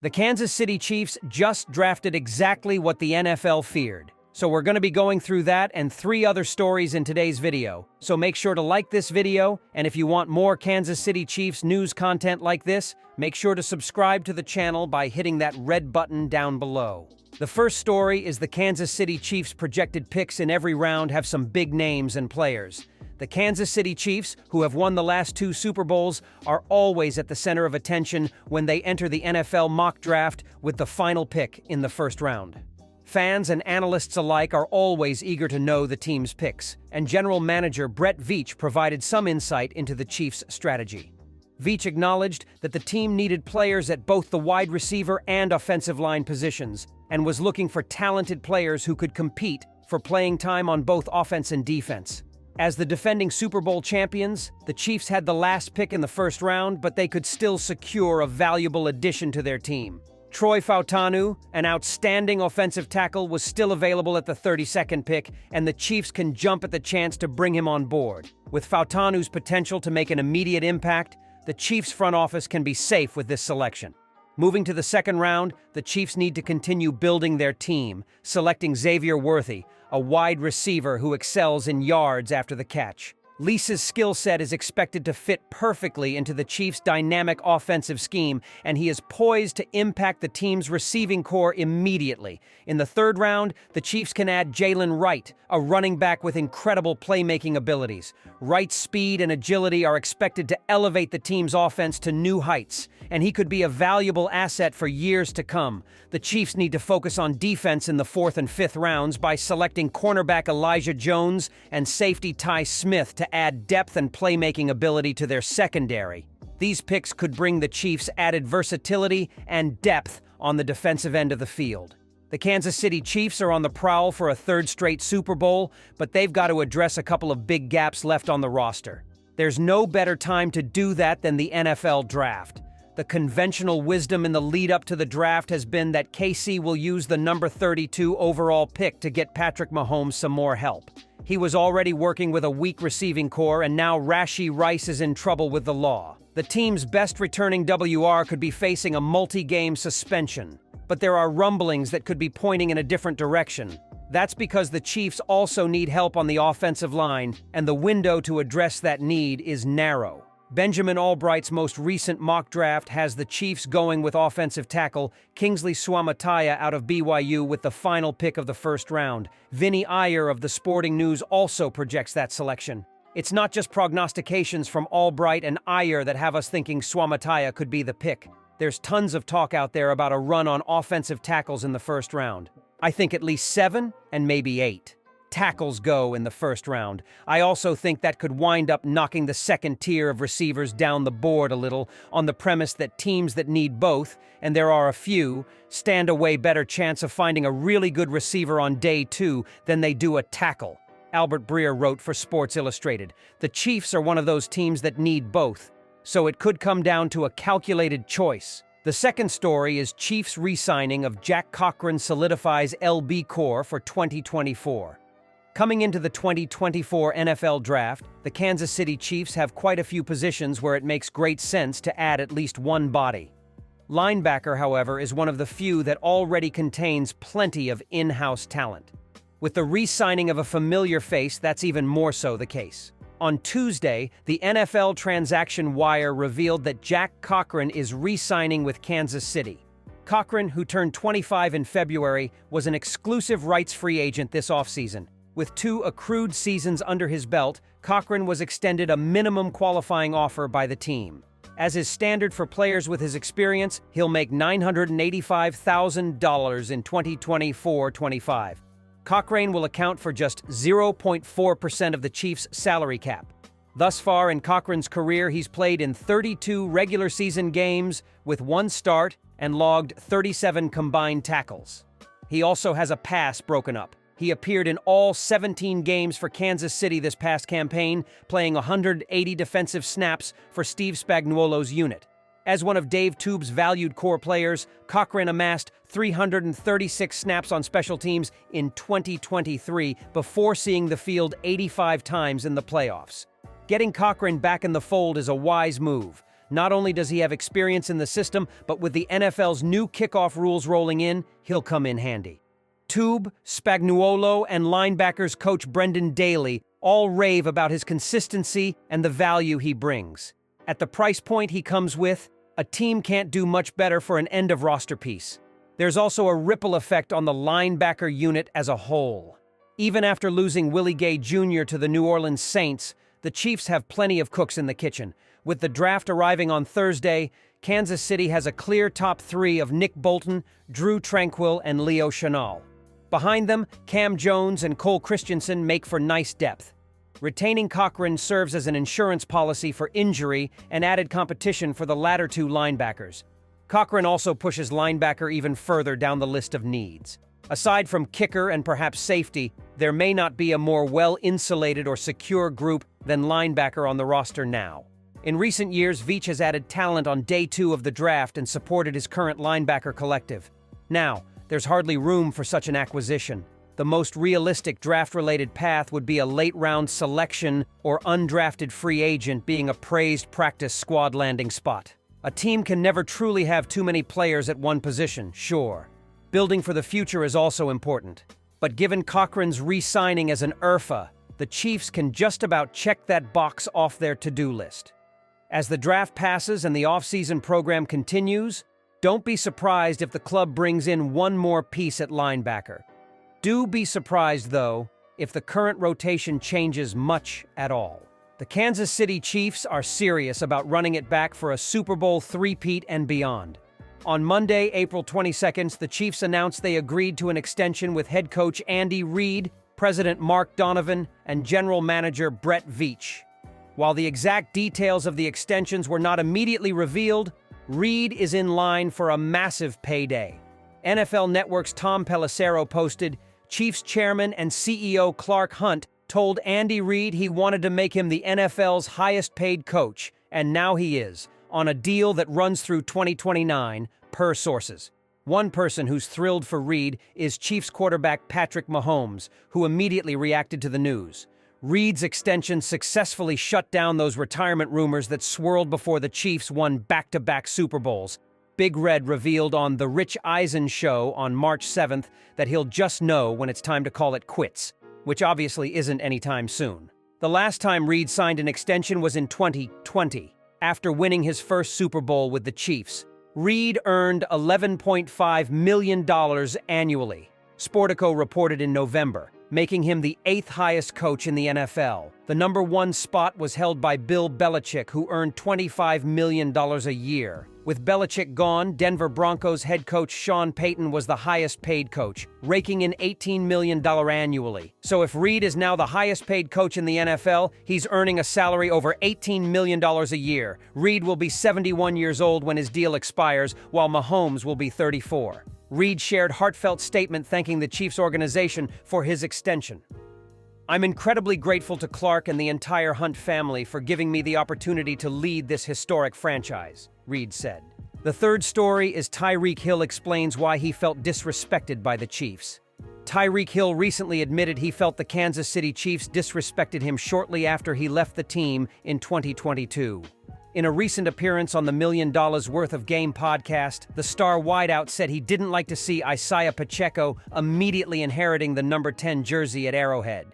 The Kansas City Chiefs just drafted exactly what the NFL feared. So we're going to be going through that and 3 other stories in today's video. So make sure to like this video, and if you want more Kansas City Chiefs news content like this, make sure to subscribe to the channel by hitting that red button down below. The first story is the Kansas City Chiefs' projected picks in every round have some big names and players. The Kansas City Chiefs, who have won the last 2 Super Bowls, are always at the center of attention when they enter the NFL mock draft with the final pick in the first round. Fans and analysts alike are always eager to know the team's picks, and General Manager Brett Veach provided some insight into the Chiefs' strategy. Veach acknowledged that the team needed players at both the wide receiver and offensive line positions, and was looking for talented players who could compete for playing time on both offense and defense. As the defending Super Bowl champions, the Chiefs had the last pick in the first round, but they could still secure a valuable addition to their team. Troy Fautanu, an outstanding offensive tackle, was still available at the 32nd pick, and the Chiefs can jump at the chance to bring him on board. With Fautanu's potential to make an immediate impact, the Chiefs' front office can be safe with this selection. Moving to the second round, the Chiefs need to continue building their team, selecting Xavier Worthy, a wide receiver who excels in yards after the catch. Leese's skill set is expected to fit perfectly into the Chiefs' dynamic offensive scheme, and he is poised to impact the team's receiving core immediately. In the third round, the Chiefs can add Jalen Wright, a running back with incredible playmaking abilities. Wright's speed and agility are expected to elevate the team's offense to new heights, and he could be a valuable asset for years to come. The Chiefs need to focus on defense in the 4th and 5th rounds by selecting cornerback Elijah Jones and safety Ty Smith to add depth and playmaking ability to their secondary. These picks could bring the Chiefs added versatility and depth on the defensive end of the field. The Kansas City Chiefs are on the prowl for a 3rd straight Super Bowl, but they've got to address a couple of big gaps left on the roster. There's no better time to do that than the NFL draft. The conventional wisdom in the lead-up to the draft has been that KC will use the number 32 overall pick to get Patrick Mahomes some more help. He was already working with a weak receiving core, and now Rashee Rice is in trouble with the law. The team's best returning WR could be facing a multi-game suspension, but there are rumblings that could be pointing in a different direction. That's because the Chiefs also need help on the offensive line, and the window to address that need is narrow. Benjamin Albright's most recent mock draft has the Chiefs going with offensive tackle Kingsley Suamataia out of BYU with the final pick of the first round. Vinny Iyer of the Sporting News also projects that selection. It's not just prognostications from Albright and Iyer that have us thinking Suamataia could be the pick. There's tons of talk out there about a run on offensive tackles in the first round. I think at least 7 and maybe 8 tackles go in the first round. I also think that could wind up knocking the second tier of receivers down the board a little, on the premise that teams that need both, and there are a few, stand a way better chance of finding a really good receiver on day 2 than they do a tackle. Albert Breer wrote for Sports Illustrated. The Chiefs are one of those teams that need both, so it could come down to a calculated choice. The second story is Chiefs' re-signing of Jack Cochran solidifies LB core for 2024. Coming into the 2024 NFL Draft, the Kansas City Chiefs have quite a few positions where it makes great sense to add at least one body. Linebacker, however, is one of the few that already contains plenty of in-house talent. With the re-signing of a familiar face, that's even more so the case. On Tuesday, the NFL Transaction Wire revealed that Jack Cochran is re-signing with Kansas City. Cochran, who turned 25 in February, was an exclusive rights free agent this offseason. With 2 accrued seasons under his belt, Cochran was extended a minimum qualifying offer by the team. As is standard for players with his experience, he'll make $985,000 in 2024-25. Cochran will account for just 0.4% of the Chiefs' salary cap. Thus far in Cochran's career, he's played in 32 regular season games with 1 start and logged 37 combined tackles. He also has a pass broken up. He appeared in all 17 games for Kansas City this past campaign, playing 180 defensive snaps for Steve Spagnuolo's unit. As one of Dave Toob's valued core players, Cochran amassed 336 snaps on special teams in 2023 before seeing the field 85 times in the playoffs. Getting Cochran back in the fold is a wise move. Not only does he have experience in the system, but with the NFL's new kickoff rules rolling in, he'll come in handy. Tube, Spagnuolo, and linebackers coach Brendan Daly all rave about his consistency and the value he brings. At the price point he comes with, a team can't do much better for an end-of-roster piece. There's also a ripple effect on the linebacker unit as a whole. Even after losing Willie Gay Jr. to the New Orleans Saints, the Chiefs have plenty of cooks in the kitchen. With the draft arriving on Thursday, Kansas City has a clear top three of Nick Bolton, Drew Tranquill, and Leo Chenal. Behind them, Cam Jones and Cole Christensen make for nice depth. Retaining Cochran serves as an insurance policy for injury and added competition for the latter two linebackers. Cochran also pushes linebacker even further down the list of needs. Aside from kicker and perhaps safety, there may not be a more well-insulated or secure group than linebacker on the roster now. In recent years, Veach has added talent on day 2 of the draft and supported his current linebacker collective. Now, there's hardly room for such an acquisition. The most realistic draft-related path would be a late-round selection or undrafted free agent being a praised practice squad landing spot. A team can never truly have too many players at one position, sure. Building for the future is also important. But given Cochran's re-signing as an IRFA, the Chiefs can just about check that box off their to-do list. As the draft passes and the offseason program continues, don't be surprised if the club brings in one more piece at linebacker. Do be surprised, though, if the current rotation changes much at all. The Kansas City Chiefs are serious about running it back for a Super Bowl three-peat and beyond. On Monday, April 22nd, the Chiefs announced they agreed to an extension with head coach Andy Reid, President Mark Donovan, and General Manager Brett Veach. While the exact details of the extensions were not immediately revealed, Reid is in line for a massive payday. NFL Network's Tom Pelissero posted, Chiefs chairman and CEO Clark Hunt told Andy Reid he wanted to make him the NFL's highest-paid coach, and now he is, on a deal that runs through 2029, per sources. One person who's thrilled for Reid is Chiefs quarterback Patrick Mahomes, who immediately reacted to the news. Reid's extension successfully shut down those retirement rumors that swirled before the Chiefs won back-to-back Super Bowls. Big Red revealed on The Rich Eisen Show on March 7th that he'll just know when it's time to call it quits, which obviously isn't anytime soon. The last time Reid signed an extension was in 2020, after winning his first Super Bowl with the Chiefs. Reid earned $11.5 million annually, Sportico reported in November, making him the 8th highest coach in the NFL. The number 1 spot was held by Bill Belichick, who earned $25 million a year. With Belichick gone, Denver Broncos head coach Sean Payton was the highest-paid coach, raking in $18 million annually. So if Reid is now the highest-paid coach in the NFL, he's earning a salary over $18 million a year. Reid will be 71 years old when his deal expires, while Mahomes will be 34. Reid shared heartfelt statement thanking the Chiefs organization for his extension. I'm incredibly grateful to Clark and the entire Hunt family for giving me the opportunity to lead this historic franchise, Reid said. The third story is Tyreek Hill explains why he felt disrespected by the Chiefs. Tyreek Hill recently admitted he felt the Kansas City Chiefs disrespected him shortly after he left the team in 2022. In a recent appearance on the $1 Million Worth of Game podcast, the star wideout said he didn't like to see Isaiah Pacheco immediately inheriting the number 10 jersey at Arrowhead.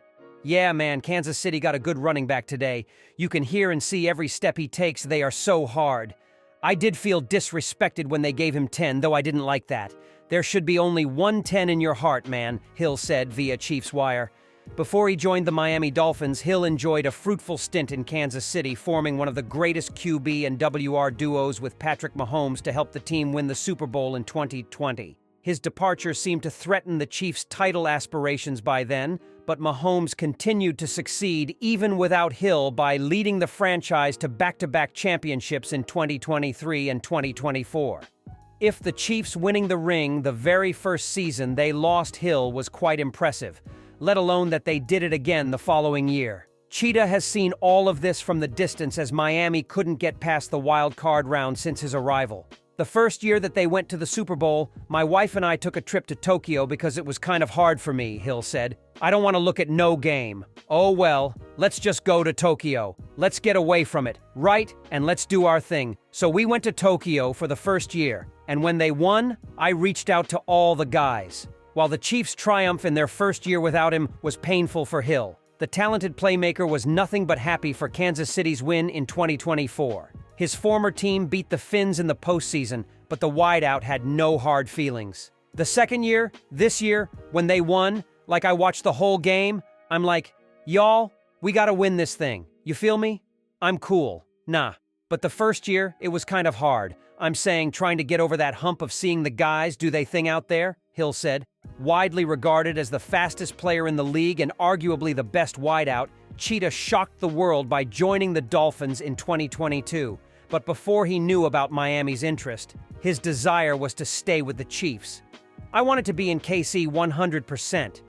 Yeah, man, Kansas City got a good running back today. You can hear and see every step he takes. They are so hard. I did feel disrespected when they gave him 10, though I didn't like that. There should be only one 10 in your heart, man, Hill said via Chiefs Wire. Before he joined the Miami Dolphins, Hill enjoyed a fruitful stint in Kansas City, forming one of the greatest QB and WR duos with Patrick Mahomes to help the team win the Super Bowl in 2020. His departure seemed to threaten the Chiefs' title aspirations by then, but Mahomes continued to succeed even without Hill by leading the franchise to back-to-back championships in 2023 and 2024. If the Chiefs winning the ring the very first season they lost Hill was quite impressive, let alone that they did it again the following year. Cheetah has seen all of this from the distance as Miami couldn't get past the wild card round since his arrival. The first year that they went to the Super Bowl, my wife and I took a trip to Tokyo because it was kind of hard for me, Hill said. I don't want to look at no game. Oh well, let's just go to Tokyo. Let's get away from it, right? And let's do our thing. So we went to Tokyo for the first year, and when they won, I reached out to all the guys. While the Chiefs' triumph in their first year without him was painful for Hill, the talented playmaker was nothing but happy for Kansas City's win in 2024. His former team beat the Finns in the postseason, but the wideout had no hard feelings. The second year, this year, when they won, like I watched the whole game, I'm like, y'all, we gotta win this thing. You feel me? I'm cool. Nah. But the first year, it was kind of hard. I'm saying trying to get over that hump of seeing the guys do they thing out there, Hill said. Widely regarded as the fastest player in the league and arguably the best wideout, Cheetah shocked the world by joining the Dolphins in 2022. But before he knew about Miami's interest, his desire was to stay with the Chiefs. I wanted to be in KC 100%.